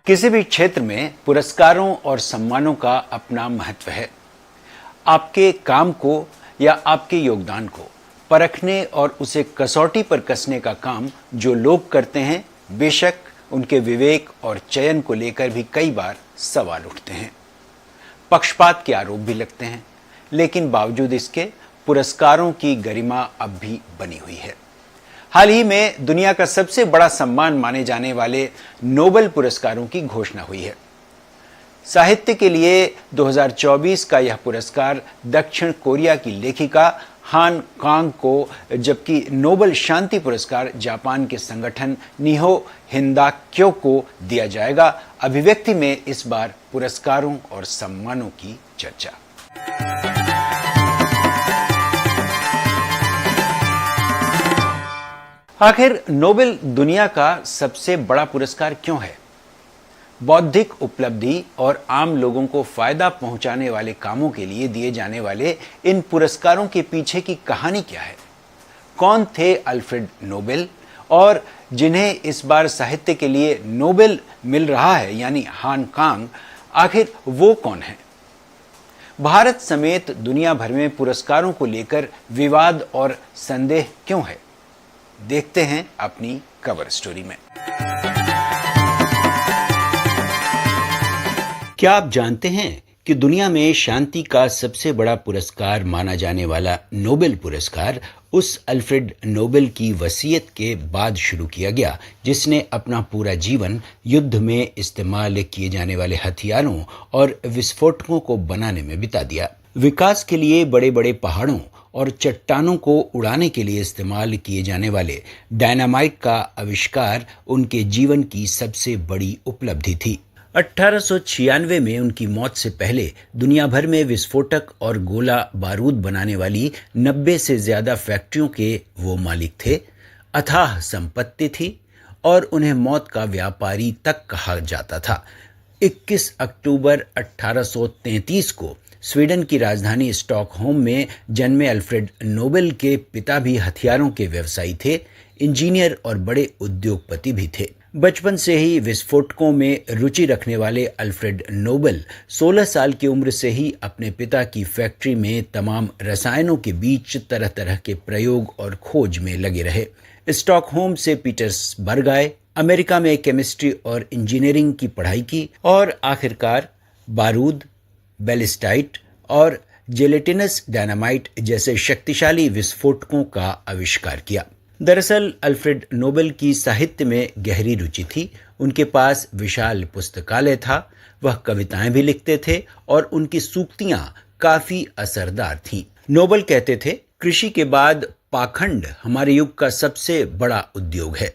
किसी भी क्षेत्र में पुरस्कारों और सम्मानों का अपना महत्व है। आपके काम को या आपके योगदान को परखने और उसे कसौटी पर कसने का काम जो लोग करते हैं, बेशक उनके विवेक और चयन को लेकर भी कई बार सवाल उठते हैं। पक्षपात के आरोप भी लगते हैं, लेकिन बावजूद इसके पुरस्कारों की गरिमा अब भी बनी हुई है। हाल ही में दुनिया का सबसे बड़ा सम्मान माने जाने वाले नोबेल पुरस्कारों की घोषणा हुई है। साहित्य के लिए 2024 का यह पुरस्कार दक्षिण कोरिया की लेखिका हान कांग को, जबकि नोबेल शांति पुरस्कार जापान के संगठन निहो हिंदाक्यो को दिया जाएगा। अभिव्यक्ति में इस बार पुरस्कारों और सम्मानों की चर्चा। आखिर नोबेल दुनिया का सबसे बड़ा पुरस्कार क्यों है? बौद्धिक उपलब्धि और आम लोगों को फायदा पहुंचाने वाले कामों के लिए दिए जाने वाले इन पुरस्कारों के पीछे की कहानी क्या है? कौन थे अल्फ्रेड नोबेल, और जिन्हें इस बार साहित्य के लिए नोबेल मिल रहा है यानी हान कांग, आखिर वो कौन है? भारत समेत दुनिया भर में पुरस्कारों को लेकर विवाद और संदेह क्यों है? देखते हैं अपनी कवर स्टोरी में। क्या आप जानते हैं कि दुनिया में शांति का सबसे बड़ा पुरस्कार माना जाने वाला नोबेल पुरस्कार उस अल्फ्रेड नोबेल की वसीयत के बाद शुरू किया गया, जिसने अपना पूरा जीवन युद्ध में इस्तेमाल किए जाने वाले हथियारों और विस्फोटकों को बनाने में बिता दिया। विकास के लिए बड़े बड़े पहाड़ों और चट्टानों को उड़ाने के लिए इस्तेमाल किए जाने वाले डायनामाइट का आविष्कार उनके जीवन की सबसे बड़ी उपलब्धि थी। 1896 में उनकी मौत से पहले दुनिया भर में विस्फोटक और गोला बारूद बनाने वाली 90 से ज्यादा फैक्ट्रियों के वो मालिक थे। अथाह संपत्ति थी और उन्हें मौत का व्यापारी तक कहा जाता था। 21 अक्टूबर 1833 को स्वीडन की राजधानी स्टॉकहोम में जन्मे अल्फ्रेड नोबेल के पिता भी हथियारों के व्यवसायी थे, इंजीनियर और बड़े उद्योगपति भी थे। बचपन से ही विस्फोटकों में रुचि रखने वाले अल्फ्रेड नोबेल 16 साल की उम्र से ही अपने पिता की फैक्ट्री में तमाम रसायनों के बीच तरह तरह के प्रयोग और खोज में लगे रहे। स्टॉकहोम से पीटर्सबर्ग आए, अमेरिका में केमिस्ट्री और इंजीनियरिंग की पढ़ाई की और आखिरकार बारूद, बैलिस्टाइट और जेलेटिनस डायनामाइट जैसे शक्तिशाली विस्फोटकों का आविष्कार किया। दरअसल अल्फ्रेड नोबेल की साहित्य में गहरी रुचि थी। उनके पास विशाल पुस्तकालय था, वह कविताएं भी लिखते थे और उनकी सूक्तियां काफी असरदार थीं। नोबेल कहते थे, कृषि के बाद पाखंड हमारे युग का सबसे बड़ा उद्योग है।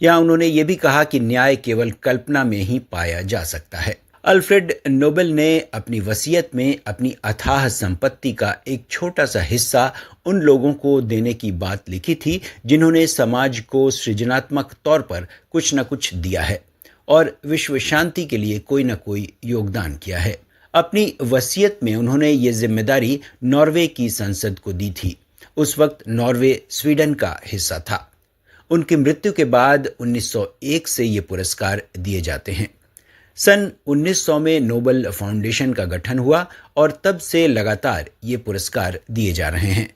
या उन्होंने ये भी कहा कि न्याय केवल कल्पना में ही पाया जा सकता है। अल्फ्रेड नोबेल ने अपनी वसीयत में अपनी अथाह संपत्ति का एक छोटा सा हिस्सा उन लोगों को देने की बात लिखी थी जिन्होंने समाज को सृजनात्मक तौर पर कुछ न कुछ दिया है और विश्व शांति के लिए कोई न कोई योगदान किया है। अपनी वसीयत में उन्होंने ये जिम्मेदारी नॉर्वे की संसद को दी थी। उस वक्त नॉर्वे स्वीडन का हिस्सा था। उनकी मृत्यु के बाद 1901 से ये पुरस्कार दिए जाते हैं। सन 1900 में नोबेल फाउंडेशन का गठन हुआ और तब से लगातार ये पुरस्कार दिए जा रहे हैं।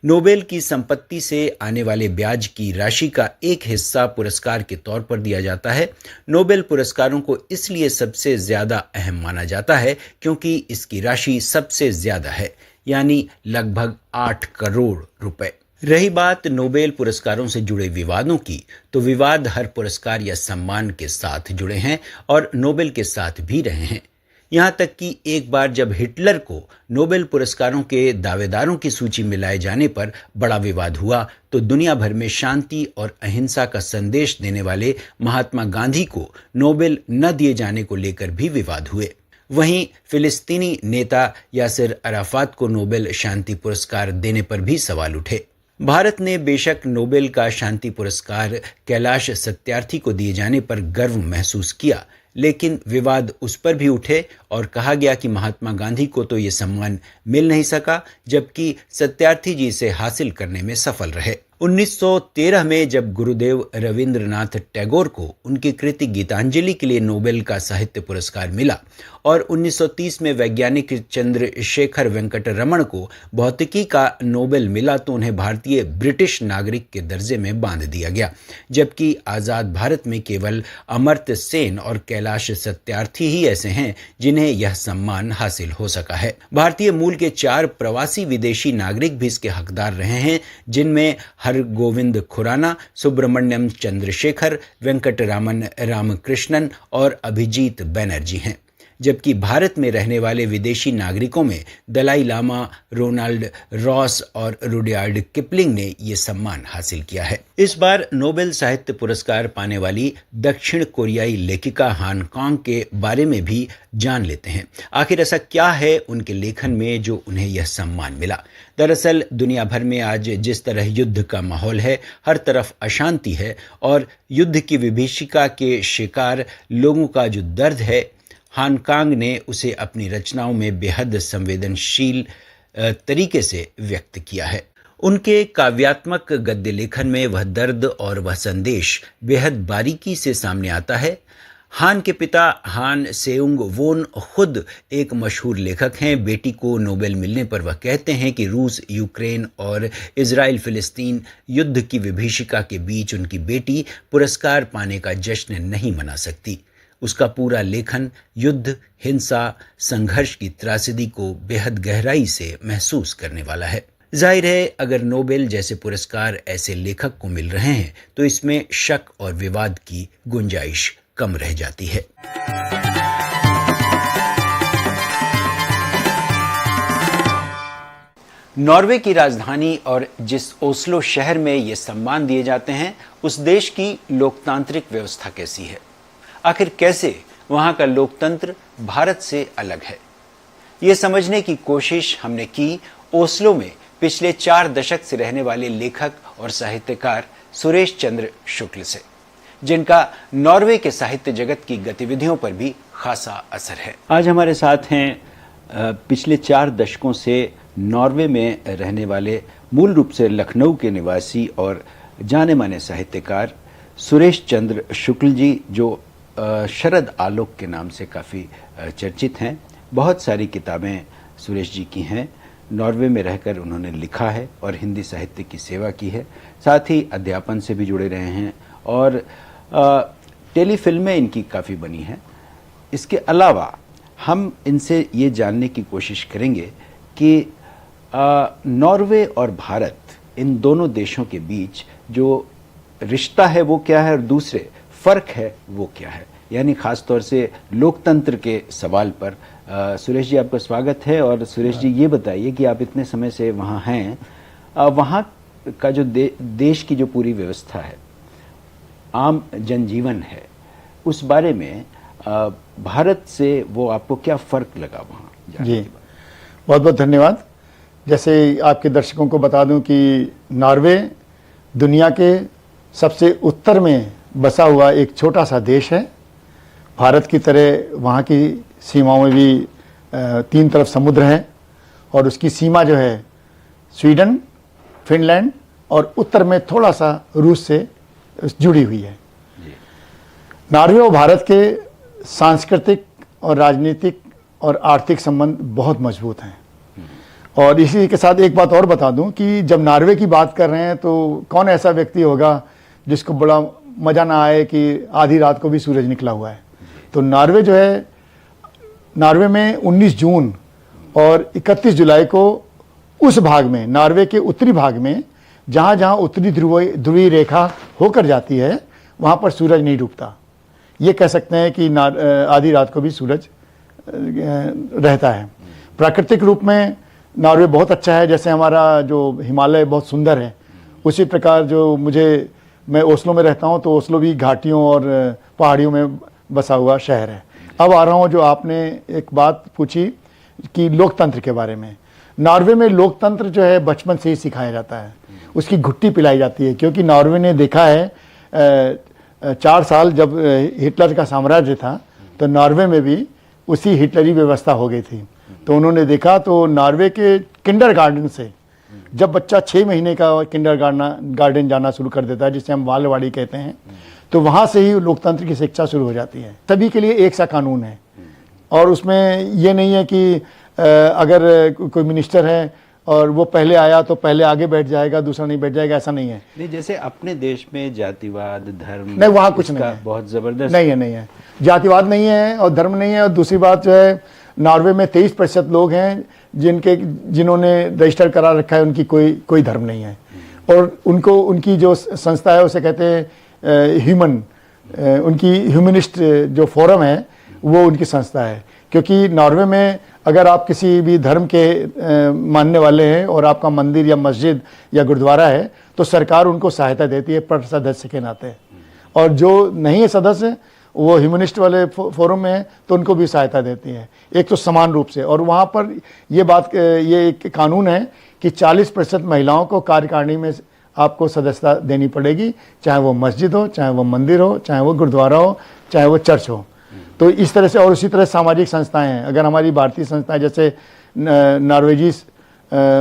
नोबेल की संपत्ति से आने वाले ब्याज की राशि का एक हिस्सा पुरस्कार के तौर पर दिया जाता है। नोबेल पुरस्कारों को इसलिए सबसे ज्यादा अहम माना जाता है क्योंकि इसकी राशि सबसे ज्यादा है, यानी लगभग 8 करोड़ रुपए। रही बात नोबेल पुरस्कारों से जुड़े विवादों की, तो विवाद हर पुरस्कार या सम्मान के साथ जुड़े हैं और नोबेल के साथ भी रहे हैं। यहाँ तक कि एक बार जब हिटलर को नोबेल पुरस्कारों के दावेदारों की सूची में लाए जाने पर बड़ा विवाद हुआ, तो दुनिया भर में शांति और अहिंसा का संदेश देने वाले महात्मा गांधी को नोबेल न दिए जाने को लेकर भी विवाद हुए। वहीं फिलिस्तीनी नेता यासिर अराफात को नोबेल शांति पुरस्कार देने पर भी सवाल उठे। भारत ने बेशक नोबेल का शांति पुरस्कार कैलाश सत्यार्थी को दिए जाने पर गर्व महसूस किया, लेकिन विवाद उस पर भी उठे और कहा गया कि महात्मा गांधी को तो ये सम्मान मिल नहीं सका, जबकि सत्यार्थी जी इसे हासिल करने में सफल रहे। 1913 में जब गुरुदेव रविंद्रनाथ टैगोर को उनकी कृति गीतांजलि के लिए नोबेल का साहित्य पुरस्कार मिला और 1930 में वैज्ञानिक चंद्रशेखर वेंकट रमण को भौतिकी का नोबेल मिला तो उन्हें भारतीय ब्रिटिश नागरिक के दर्जे में बांध दिया गया, जबकि आज़ाद भारत में केवल अमर्त्य सेन और कैलाश सत्यार्थी ही ऐसे हैं जिन्हें यह सम्मान हासिल हो सका है। भारतीय मूल के 4 प्रवासी विदेशी नागरिक भी इसके हकदार रहे हैं, जिनमें हरगोविंद खुराना, सुब्रमण्यम चंद्रशेखर, वेंकटरामन रामकृष्णन और अभिजीत बैनर्जी हैं। जबकि भारत में रहने वाले विदेशी नागरिकों में दलाई लामा, रोनाल्ड रॉस और रुडयार्ड किपलिंग ने ये सम्मान हासिल किया है। इस बार नोबेल साहित्य पुरस्कार पाने वाली दक्षिण कोरियाई लेखिका हान कांग के बारे में भी जान लेते हैं। आखिर ऐसा क्या है उनके लेखन में जो उन्हें यह सम्मान मिला? दरअसल दुनिया भर में आज जिस तरह युद्ध का माहौल है, हर तरफ अशांति है और युद्ध की विभीषिका के शिकार लोगों का जो दर्द है, हान कांग ने उसे अपनी रचनाओं में बेहद संवेदनशील तरीके से व्यक्त किया है। उनके काव्यात्मक गद्य लेखन में वह दर्द और वह संदेश बेहद बारीकी से सामने आता है। हान के पिता हान सेउंग वोन खुद एक मशहूर लेखक हैं। बेटी को नोबेल मिलने पर वह कहते हैं कि रूस, यूक्रेन और इजराइल फिलिस्तीन युद्ध की विभीषिका के बीच उनकी बेटी पुरस्कार पाने का जश्न नहीं मना सकती। उसका पूरा लेखन युद्ध, हिंसा, संघर्ष की त्रासदी को बेहद गहराई से महसूस करने वाला है। जाहिर है अगर नोबेल जैसे पुरस्कार ऐसे लेखक को मिल रहे हैं तो इसमें शक और विवाद की गुंजाइश कम रह जाती है। नॉर्वे की राजधानी और जिस ओस्लो शहर में ये सम्मान दिए जाते हैं, उस देश की लोकतांत्रिक व्यवस्था कैसी है? आखिर कैसे वहां का लोकतंत्र भारत से अलग है? ये समझने की कोशिश हमने की ओस्लो में पिछले 4 दशक से रहने वाले लेखक और साहित्यकार सुरेश चंद्र शुक्ल से, जिनका नॉर्वे के साहित्य जगत की गतिविधियों पर भी खासा असर है। आज हमारे साथ हैं पिछले 4 दशकों से नॉर्वे में रहने वाले, मूल रूप से लखनऊ के निवासी और जाने माने साहित्यकार सुरेश चंद्र शुक्ल जी, जो शरद आलोक के नाम से काफ़ी चर्चित हैं। बहुत सारी किताबें सुरेश जी की हैं। नॉर्वे में रहकर उन्होंने लिखा है और हिंदी साहित्य की सेवा की है। साथ ही अध्यापन से भी जुड़े रहे हैं और टेलीफिल्में इनकी काफ़ी बनी हैं। इसके अलावा हम इनसे ये जानने की कोशिश करेंगे कि नॉर्वे और भारत, इन दोनों देशों के बीच जो रिश्ता है वो क्या है और दूसरे फ़र्क है वो क्या है, यानी ख़ास तौर से लोकतंत्र के सवाल पर। सुरेश जी, आपका स्वागत है। और सुरेश जी, ये बताइए कि आप इतने समय से वहाँ हैं, वहाँ का जो देश की जो पूरी व्यवस्था है, आम जनजीवन है, उस बारे में भारत से वो आपको क्या फ़र्क लगा वहाँ? जी, बहुत बहुत धन्यवाद। जैसे आपके दर्शकों को बता दूं कि नॉर्वे दुनिया के सबसे उत्तर में बसा हुआ एक छोटा सा देश है। भारत की तरह वहाँ की सीमाओं में भी 3 तरफ समुद्र है और उसकी सीमा जो है स्वीडन, फिनलैंड और उत्तर में थोड़ा सा रूस से जुड़ी हुई है। नॉर्वे और भारत के सांस्कृतिक और राजनीतिक और आर्थिक संबंध बहुत मजबूत हैं। और इसी के साथ एक बात और बता दूं कि जब नॉर्वे की बात कर रहे हैं तो कौन ऐसा व्यक्ति होगा जिसको बड़ा मज़ा ना आए कि आधी रात को भी सूरज निकला हुआ है। तो नॉर्वे जो है, नॉर्वे में 19 जून और 31 जुलाई को उस भाग में, नॉर्वे के उत्तरी भाग में, जहाँ जहाँ उत्तरी ध्रुवीय रेखा होकर जाती है, वहाँ पर सूरज नहीं डूबता। ये कह सकते हैं कि आधी रात को भी सूरज रहता है। प्राकृतिक रूप में नॉर्वे बहुत अच्छा है। जैसे हमारा जो हिमालय बहुत सुंदर है, उसी प्रकार जो मैं ओस्लो में रहता हूँ, तो ओस्लो भी घाटियों और पहाड़ियों में बसा हुआ शहर है। अब आ रहा हूँ जो आपने एक बात पूछी कि लोकतंत्र के बारे में। नॉर्वे में लोकतंत्र जो है बचपन से ही सिखाया जाता है, उसकी घुट्टी पिलाई जाती है, क्योंकि नॉर्वे ने देखा है 4 साल जब हिटलर का साम्राज्य था तो नॉर्वे में भी उसी हिटलरी व्यवस्था हो गई थी। तो उन्होंने देखा, तो नॉर्वे के किंडरगार्टन से जब बच्चा 6 महीने का गार्डन जाना शुरू कर देता है, जिसे हम बालवाड़ी कहते हैं, तो वहाँ से ही लोकतंत्र की शिक्षा शुरू हो जाती है। सभी के लिए एक सा कानून है, और उसमें ये नहीं है कि अगर कोई मिनिस्टर है और वो पहले आया तो पहले आगे बैठ जाएगा, दूसरा नहीं बैठ जाएगा, ऐसा नहीं है। नहीं, जैसे अपने देश में जातिवाद, धर्म, नहीं, वहाँ कुछ नहीं है, बहुत जबरदस्त नहीं है, जातिवाद नहीं है और धर्म नहीं है। और दूसरी बात जो है, नॉर्वे में 23% लोग हैं जिन्होंने रजिस्टर करा रखा है, उनकी कोई धर्म नहीं है। और उनकी जो संस्था है उसे कहते हैं उनकी ह्यूमनिस्ट जो फोरम है वो उनकी संस्था है। क्योंकि नॉर्वे में अगर आप किसी भी धर्म के मानने वाले हैं और आपका मंदिर या मस्जिद या गुरुद्वारा है, तो सरकार उनको सहायता देती है पर सदस्य के नाते। और जो नहीं है सदस्य, वो ह्यूमनिस्ट वाले फोरम में है, तो उनको भी सहायता देती है, एक तो समान रूप से। और वहाँ पर ये एक कानून है कि 40% महिलाओं को कार्यकारिणी में आपको सदस्यता देनी पड़ेगी, चाहे वो मस्जिद हो, चाहे वो मंदिर हो, चाहे वो गुरुद्वारा हो, चाहे वो चर्च हो। तो इस तरह से, और उसी तरह सामाजिक संस्थाएं हैं। अगर हमारी भारतीय संस्थाएं, जैसे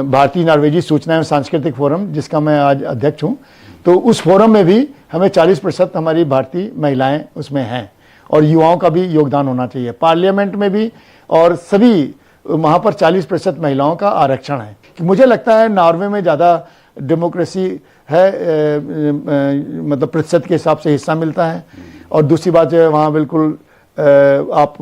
भारतीय नॉर्वेजी सूचना एवं सांस्कृतिक फोरम, जिसका मैं आज अध्यक्ष हूँ, तो उस फोरम में भी हमें 40% हमारी भारतीय महिलाएं उसमें हैं। और युवाओं का भी योगदान होना चाहिए पार्लियामेंट में भी, और सभी वहाँ पर 40% महिलाओं का आरक्षण है। कि मुझे लगता है नॉर्वे में ज़्यादा डेमोक्रेसी है, मतलब प्रतिशत के हिसाब से हिस्सा मिलता है। और दूसरी बात जो है, वहाँ बिल्कुल आप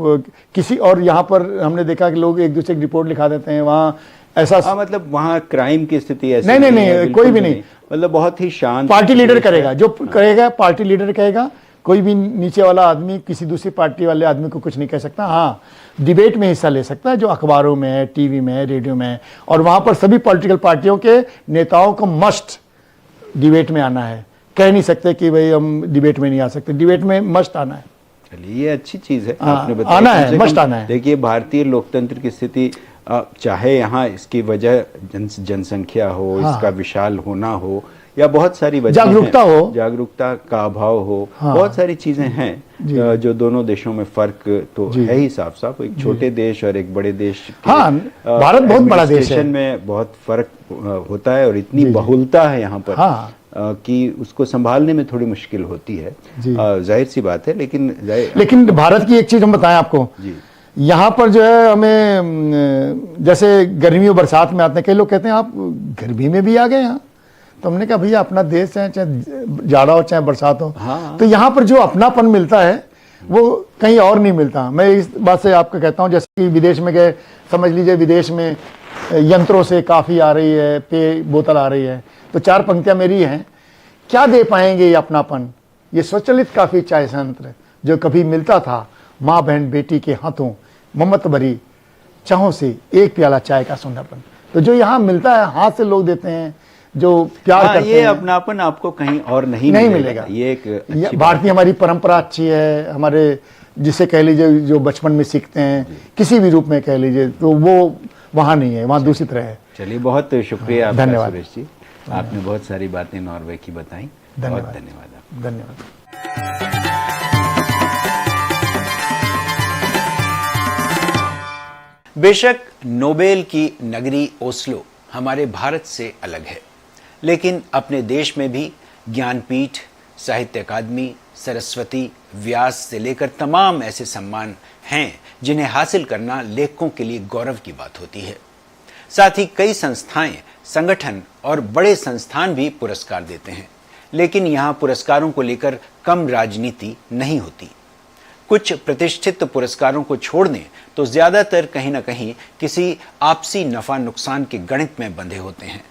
किसी, और यहाँ पर हमने देखा कि लोग एक दूसरे की रिपोर्ट लिखा देते हैं, वहाँ ऐसा मतलब वहाँ क्राइम की स्थिति ऐसी नहीं, कोई भी नहीं, मतलब बहुत ही शांत। पार्टी लीडर करेगा जो करेगा, पार्टी लीडर कहेगा। कोई भी नीचे वाला आदमी किसी दूसरी पार्टी वाले आदमी को कुछ नहीं कह सकता। हाँ, डिबेट में हिस्सा ले सकता है, जो अखबारों में है, टीवी में है, रेडियो में है। और वहाँ पर सभी पॉलिटिकल पार्टियों के नेताओं को मस्ट डिबेट में आना है। कह नहीं सकते कि भाई हम डिबेट में नहीं आ सकते, डिबेट में मस्ट आना है। चलिए, ये अच्छी चीज है, आपने बताया। आना है, मस्ट आना है। देखिए, भारतीय लोकतंत्र की स्थिति, चाहे यहाँ इसकी वजह जनसंख्या हो, इसका विशाल होना हो, या बहुत सारी वजह, जागरूकता का अभाव हो, बहुत सारी चीजें हैं जो दोनों देशों में फर्क तो है ही साफ साफ। एक छोटे देश और एक बड़े देश, भारत बहुत बड़ा देश है, में बहुत फर्क होता है। और इतनी बहुलता है यहाँ पर कि उसको संभालने में थोड़ी मुश्किल होती है, जाहिर सी बात है। लेकिन भारत की एक चीज हम बताएं आपको, यहाँ पर जो है हमें, जैसे गर्मी और बरसात में आते हैं, कई लोग कहते हैं आप गर्मी में भी आ गए यहाँ। तो हमने कहा भैया अपना देश है, चाहे जाड़ा हो चाहे बरसात हो। तो यहाँ पर जो अपनापन मिलता है वो कहीं और नहीं मिलता। मैं इस बात से आपको कहता हूँ, जैसे कि विदेश में गए, समझ लीजिए विदेश में यंत्रों से काफ़ी आ रही है, पेय बोतल आ रही है, तो 4 पंक्तियाँ मेरी हैं, क्या दे पाएंगे ये अपनापन, ये स्वचालित काफ़ी चाय संयंत्र जो कभी मिलता था माँ बहन बेटी के हाथों, ममता भरी चाहों से एक प्याला चाय का सुंदरपन। तो जो यहाँ मिलता है, हाथ से लोग देते हैं, जो प्यार करते ये अपनापन आपको कहीं और नहीं मिलेगा। ये एक भारतीय हमारी परंपरा अच्छी है, हमारे जिसे कह लीजिए जो बचपन में सीखते हैं, किसी भी रूप में कह लीजिए, तो वो वहाँ नहीं है, वहाँ दूसरी तरह है। चलिए, बहुत शुक्रिया आपका धन्यवाद सुरेश जी, आपने बहुत सारी बातें नॉर्वे की बताई। धन्यवाद। धन्यवाद। बेशक नोबेल की नगरी ओस्लो हमारे भारत से अलग है, लेकिन अपने देश में भी ज्ञानपीठ, साहित्य अकादमी, सरस्वती, व्यास से लेकर तमाम ऐसे सम्मान हैं जिन्हें हासिल करना लेखकों के लिए गौरव की बात होती है। साथ ही कई संस्थाएं, संगठन और बड़े संस्थान भी पुरस्कार देते हैं, लेकिन यहाँ पुरस्कारों को लेकर कम राजनीति नहीं होती। कुछ प्रतिष्ठित पुरस्कारों को छोड़ दें तो ज्यादातर कहीं ना कहीं किसी आपसी नफा नुकसान के गणित में बंधे होते हैं।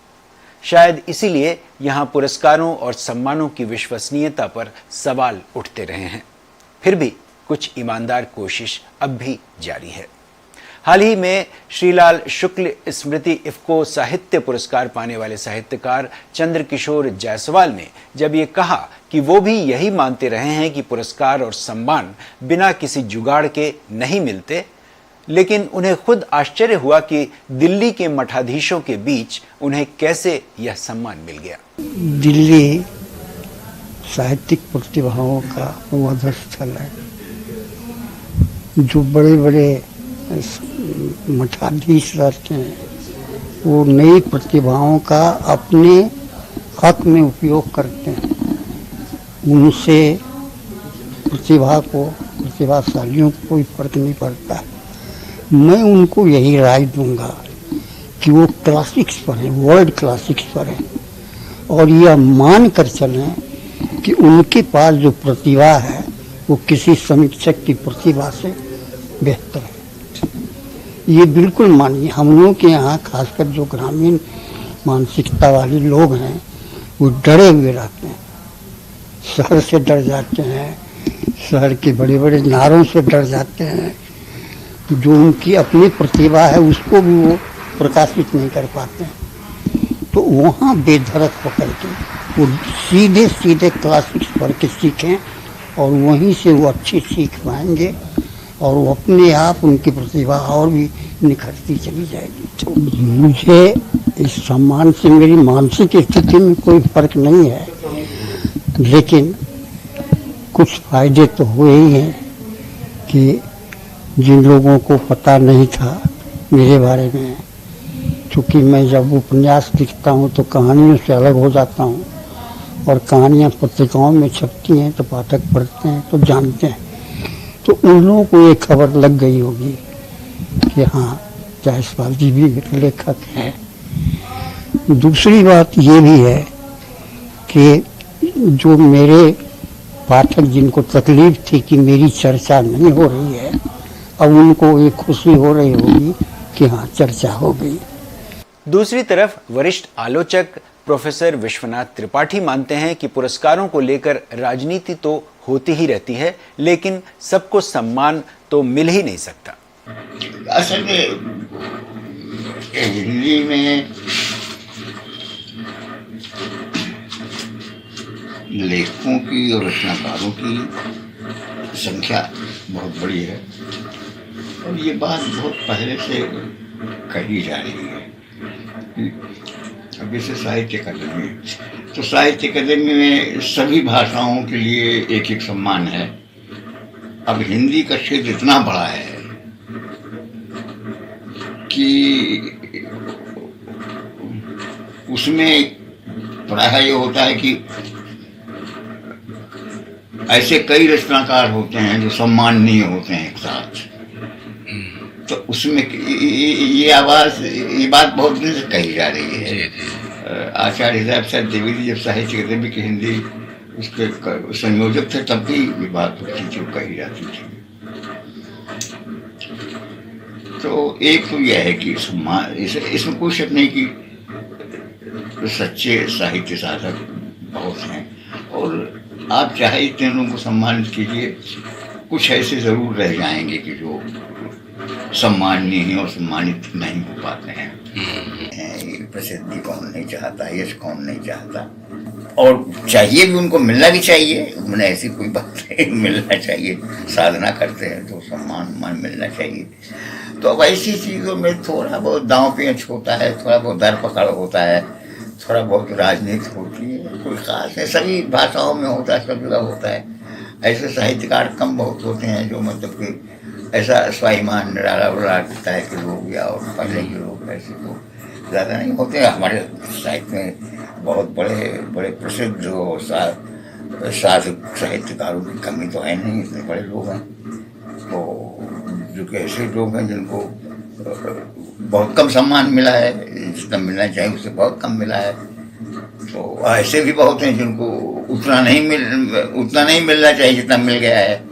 शायद इसीलिए यहाँ पुरस्कारों और सम्मानों की विश्वसनीयता पर सवाल उठते रहे हैं। फिर भी कुछ ईमानदार कोशिश अब भी जारी है। हाल ही में श्रीलाल शुक्ल स्मृति इफ्को साहित्य पुरस्कार पाने वाले साहित्यकार चंद्रकिशोर जायसवाल ने जब ये कहा कि वो भी यही मानते रहे हैं कि पुरस्कार और सम्मान बिना किसी जुगाड़ के नहीं मिलते, लेकिन उन्हें खुद आश्चर्य हुआ कि दिल्ली के मठाधीशों के बीच उन्हें कैसे यह सम्मान मिल गया। दिल्ली साहित्यिक प्रतिभाओं का वध स्थल है। जो बड़े बड़े मठाधीश रहते हैं वो नई प्रतिभाओं का अपने हक में उपयोग करते हैं। उनसे प्रतिभाशालियों को कोई फर्क नहीं पड़ता। मैं उनको यही राय दूंगा कि वो क्लासिक्स पढ़ें, वर्ल्ड क्लासिक्स पढ़ें, और यह मान कर चलें कि उनके पास जो प्रतिभा है वो किसी समीक्षक की प्रतिभा से बेहतर है। ये बिल्कुल मानिए। हम लोग के यहाँ खासकर जो ग्रामीण मानसिकता वाले लोग हैं वो डरे हुए रहते हैं, शहर से डर जाते हैं, शहर के बड़े बड़े नारों से डर जाते हैं। जो उनकी अपनी प्रतिभा है उसको भी वो प्रकाशित नहीं कर पाते हैं। तो वहाँ बेधड़क होकर के वो सीधे सीधे क्लासिक्स पढ़ के सीखें और वहीं से वो अच्छी सीख पाएंगे और वो अपने आप उनकी प्रतिभा और भी निखरती चली जाएगी। तो मुझे इस सम्मान से मेरी मानसिक स्थिति में कोई फर्क नहीं है, लेकिन कुछ फायदे तो हुए ही हैं कि जिन लोगों को पता नहीं था मेरे बारे में, क्योंकि मैं जब उपन्यास लिखता हूँ तो कहानियों से अलग हो जाता हूँ और कहानियाँ पत्रिकाओं में छपती हैं तो पाठक पढ़ते हैं तो जानते हैं। तो उन लोगों को ये खबर लग गई होगी कि हाँ जायसवाल जी भी लेखक हैं। दूसरी बात ये भी है कि जो मेरे पाठक जिनको तकलीफ थी कि मेरी चर्चा नहीं हो रही है, अब उनको ये खुशी हो रही होगी कि हाँ चर्चा हो गई। दूसरी तरफ वरिष्ठ आलोचक प्रोफेसर विश्वनाथ त्रिपाठी मानते हैं कि पुरस्कारों को लेकर राजनीति तो होती ही रहती है, लेकिन सबको सम्मान तो मिल ही नहीं सकता। असल में हिंदी में लेखकों की और रचनाकारों की संख्या बहुत बड़ी है और ये बात बहुत पहले से कही जा रही है। अब जैसे साहित्य अकादमी, तो साहित्य अकादमी में सभी भाषाओं के लिए एक एक सम्मान है। अब हिंदी का क्षेत्र इतना बड़ा है कि उसमें प्रायः ये होता है कि ऐसे कई रचनाकार होते हैं जो सम्माननीय होते हैं एक साथ। तो उसमें ये बात बहुत दिन से कही जा रही है। आचार्य हृदय प्रसाद द्विवेदी जब साहित्य अकादमी की हिंदी उसके संयोजक थे तब भी ये बात होती थी, कही जाती थी। तो एक तो यह है कि इसमें कोई शक नहीं कि सच्चे साहित्य साधक बहुत हैं और आप चाहे इतने लोगों को सम्मानित कीजिए, कुछ ऐसे जरूर रह जाएंगे कि जो सम्माननीय हैं और सम्मानित नहीं हो पाते हैं। प्रसिद्धि कौन नहीं चाहता, यश कौन नहीं चाहता, और चाहिए भी, उनको मिलना भी चाहिए। उन्हें ऐसी कोई बात नहीं, मिलना चाहिए। साधना करते हैं तो सम्मान मिलना चाहिए। तो अब ऐसी चीज़ों में थोड़ा बहुत दांव पेंच होता है, थोड़ा बहुत दर पकड़ होता है, थोड़ा बहुत राजनीति होती है, कोई खास है। सभी भाषाओं में होता है, सब जगह होता है। ऐसे साहित्यकार कम बहुत होते हैं जो मतलब कि ऐसा स्वाभिमान निराला उड़ाता है कि लोग या और पहले के लोग ऐसे तो ज़्यादा नहीं होते। हमारे साहित्य में बहुत बड़े बड़े प्रसिद्ध और साधक साहित्यकारों की कमी तो है नहीं, इतने बड़े लोग हैं। तो जो कि ऐसे लोग हैं जिनको बहुत कम सम्मान मिला है, जितना मिलना चाहिए उससे बहुत कम मिला है। तो ऐसे भी बहुत हैं जिनको उतना नहीं मिलना चाहिए जितना मिल गया है।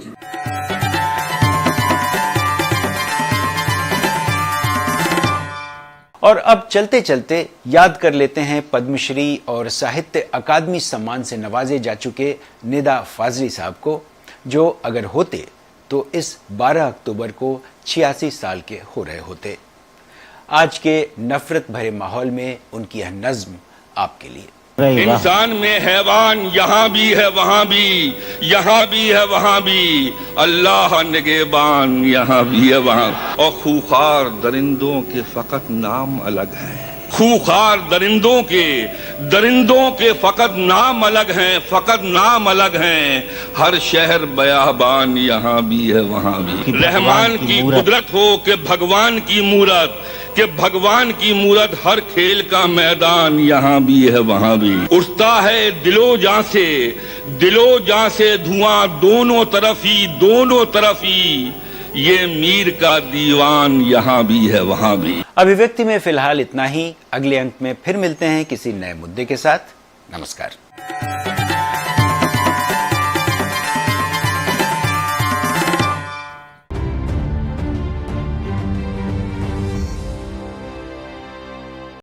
और अब चलते चलते याद कर लेते हैं पद्मश्री और साहित्य अकादमी सम्मान से नवाजे जा चुके निदा फाजली साहब को, जो अगर होते तो इस 12 अक्टूबर को 86 साल के हो रहे होते। आज के नफरत भरे माहौल में उनकी यह नज्म आपके लिए। इंसान में हैवान यहाँ भी है वहाँ भी, यहाँ भी है वहाँ भी, अल्लाह निगहबान यहाँ भी है वहाँ, और खूंखार दरिंदों के फकत नाम अलग है। खूंखार दरिंदों के फकत नाम अलग हैं, फकत नाम अलग हैं। हर शहर बयाबान यहाँ भी है वहाँ भी। रहमान की कुदरत हो कि भगवान की मूरत, कि भगवान की मूरत, हर खेल का मैदान यहाँ भी है वहाँ भी। उठता है दिलो जां से धुआं, दोनों तरफ ही ये मीर का दीवान यहाँ भी है वहाँ भी। अभिव्यक्ति में फिलहाल इतना ही। अगले अंक में फिर मिलते हैं किसी नए मुद्दे के साथ। नमस्कार।